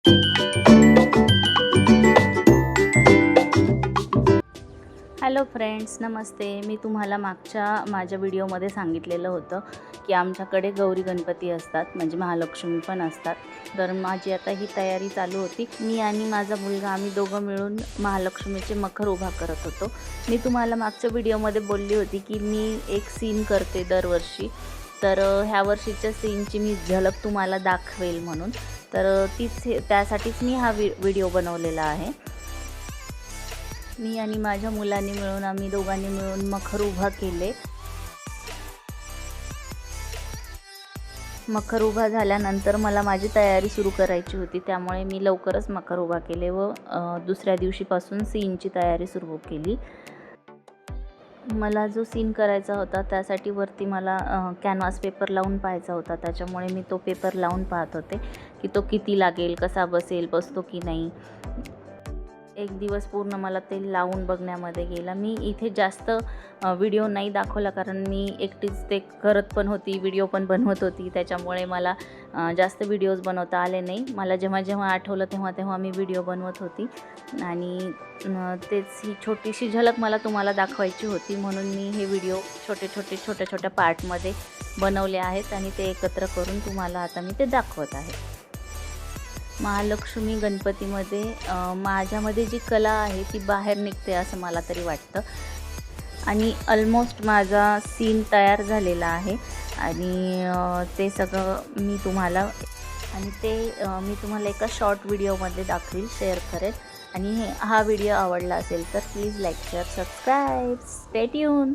Hello friends, नमस्ते. मी तुम्हाला मागच्या माझ्या व्हिडिओमध्ये सांगितलेलं होतं की आमच्याकडे गौरी गणपती असतात, म्हणजे महालक्ष्मी पण असतात. तर माझी आता ही तयारी चालू होती. मी आणि माझा मुलगा आम्ही दोघं मिळून महालक्ष्मीचे मखर उभा करत होतो. मी तुम्हाला मागच्या व्हिडिओमध्ये बोलली होती की मी एक सीन करते दरवर्षी. तर ह्या वर्षीच्या सीनची मी झलक तुम्हाला दाखवेल म्हणून. तर त्यासाठीच मी हा व्हिडिओ बनवलेला आहे. मी आणि माझ्या मुलांनी मिळून आम्ही दोघांनी मिळून मखर उभा केले. मखर उभा झाल्यानंतर मला माझी तयारी सुरू करायची होती, त्यामुळे मी लवकरच मखर उभा केले व दुसऱ्या दिवशीपासून सीनची तयारी सुरू केली. मला जो सीन करायचा होता त्यासाठी वरती मला कॅनव्हास पेपर लावून पाहायचा होता, त्याच्यामुळे मी तो पेपर लावून पाहत होते की तो किती लागेल, कसा बसतो की नाही. एक दिवस पूर्ण मला ते लावून बघण्यामध्ये गेला. मी इथे जास्त व्हिडिओ नाही दाखवला, कारण मी एकटीच ते करत पण होती, व्हिडिओ पण बनवत होती, त्याच्यामुळे मला जास्त व्हिडिओज बनवता आले नाही. मला जेव्हा जेव्हा आठवलं तेव्हा मी व्हिडिओ बनवत होती आणि तेच ही छोटीशी झलक मला तुम्हाला दाखवायची होती, म्हणून मी हे व्हिडिओ छोट्या छोट्या पार्टमध्ये बनवले आहेत आणि ते एकत्र करून तुम्हाला आता मी ते दाखवत आहे. महालक्ष्मी गणपतीमध्ये माझ्यामध्ये जी कला आहे ती बाहेर निघते असं मला तरी वाटतं. आणि ऑलमोस्ट माझा सीन तयार झालेला आहे आणि ते सगळं मी तुम्हाला एका शॉर्ट व्हिडिओमध्ये दाखवील, शेअर करेल. आणि हा व्हिडिओ आवडला असेल तर please like, share, subscribe. Stay tune.